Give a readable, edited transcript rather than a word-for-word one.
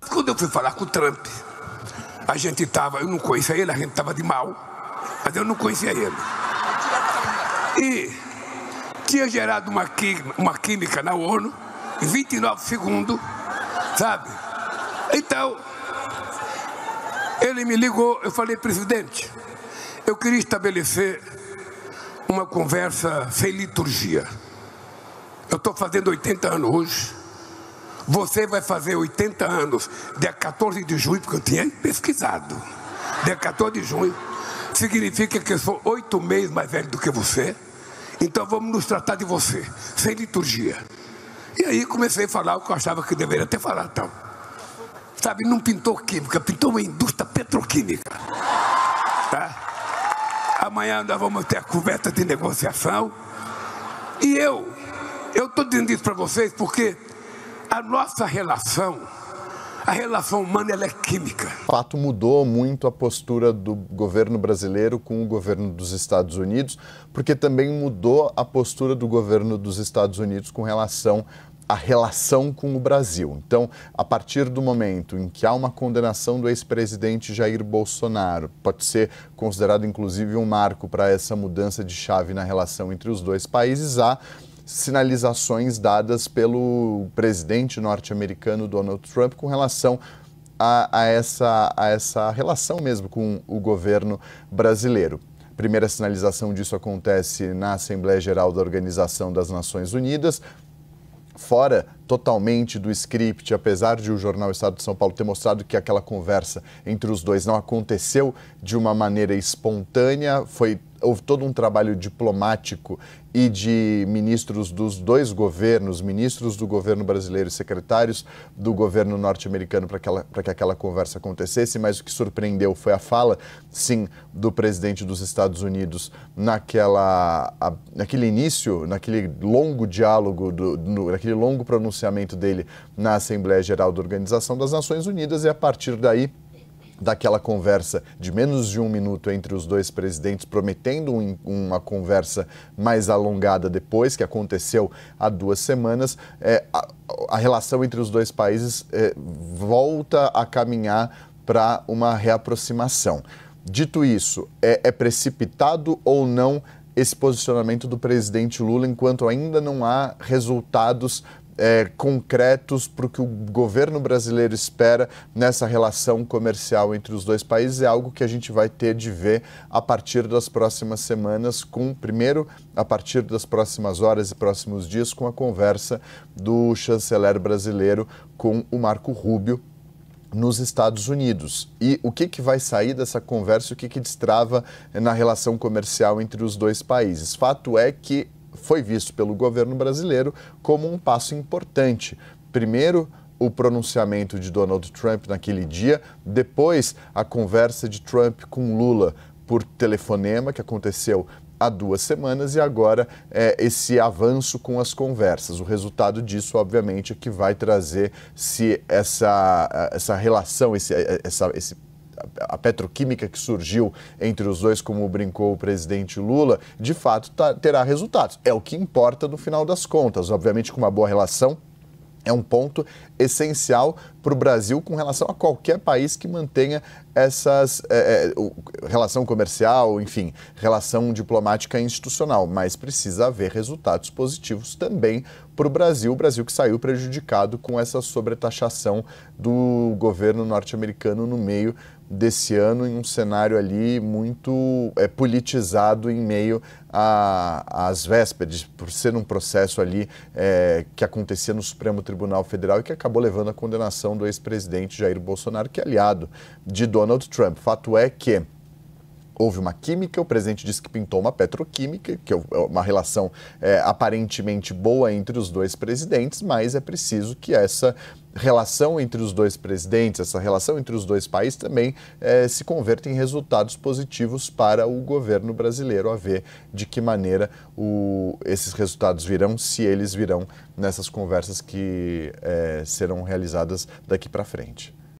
quando eu fui falar com o Trump, eu não conhecia ele, a gente estava de mal, mas eu não conhecia ele. E tinha gerado uma química na ONU em 29 segundos, sabe? Então, ele me ligou, eu falei, presidente, eu queria estabelecer uma conversa sem liturgia. Eu estou fazendo 80 anos hoje. Você vai fazer 80 anos dia 14 de junho, porque eu tinha pesquisado. Dia 14 de junho significa que eu sou 8 meses mais velho do que você. Então vamos nos tratar de você, sem liturgia. E aí comecei a falar o que eu achava que deveria ter falado. Então, sabe, não pintou química, pintou uma indústria petroquímica. Tá? Amanhã nós vamos ter a conversa de negociação. E eu estou dizendo isso para vocês porque a nossa relação, a relação humana, ela é química. O fato mudou muito a postura do governo brasileiro com o governo dos Estados Unidos, porque também mudou a postura do governo dos Estados Unidos com relação à relação com o Brasil. Então, a partir do momento em que há uma condenação do ex-presidente Jair Bolsonaro, pode ser considerado inclusive um marco para essa mudança de chave na relação entre os dois países, há sinalizações dadas pelo presidente norte-americano Donald Trump com relação a essa relação mesmo com o governo brasileiro. A primeira sinalização disso acontece na Assembleia Geral da Organização das Nações Unidas, fora totalmente do script, apesar de o jornal Estado de São Paulo ter mostrado que aquela conversa entre os dois não aconteceu de uma maneira espontânea, houve todo um trabalho diplomático e de ministros dos dois governos, ministros do governo brasileiro e secretários do governo norte-americano para que aquela conversa acontecesse, mas o que surpreendeu foi a fala, sim, do presidente dos Estados Unidos naquele início, naquele longo diálogo, naquele longo pronunciamento dele na Assembleia Geral da Organização das Nações Unidas, e a partir daí, daquela conversa de menos de 1 minuto entre os dois presidentes, prometendo uma conversa mais alongada depois, que aconteceu há 2 semanas, a relação entre os dois países volta a caminhar para uma reaproximação. Dito isso, é precipitado ou não esse posicionamento do presidente Lula enquanto ainda não há resultados concretos para o que o governo brasileiro espera nessa relação comercial entre os dois países? É algo que a gente vai ter de ver a partir das próximas semanas, primeiro a partir das próximas horas e próximos dias, com a conversa do chanceler brasileiro com o Marco Rubio nos Estados Unidos. E o que vai sair dessa conversa, o que destrava na relação comercial entre os dois países? Fato é que foi visto pelo governo brasileiro como um passo importante. Primeiro, o pronunciamento de Donald Trump naquele dia, depois a conversa de Trump com Lula por telefonema, que aconteceu há 2 semanas, e agora esse avanço com as conversas. O resultado disso, obviamente, é que vai trazer se essa relação, a petroquímica que surgiu entre os dois, como brincou o presidente Lula, de fato terá resultados. É o que importa no final das contas. Obviamente, com uma boa relação, é um ponto essencial para o Brasil com relação a qualquer país que mantenha relação comercial, enfim, relação diplomática e institucional, mas precisa haver resultados positivos também para o Brasil que saiu prejudicado com essa sobretaxação do governo norte-americano no meio desse ano, em um cenário ali muito politizado, em meio às vésperas, por ser um processo ali que acontecia no Supremo Tribunal Federal e que acabou levando à condenação do ex-presidente Jair Bolsonaro, que é aliado de Donald Trump. Fato é que houve uma química, o presidente disse que pintou uma petroquímica, que é uma relação aparentemente boa entre os dois presidentes, mas é preciso que essa relação entre os dois presidentes, essa relação entre os dois países também se converta em resultados positivos para o governo brasileiro, a ver de que maneira esses resultados virão, se eles virão nessas conversas que serão realizadas daqui para frente.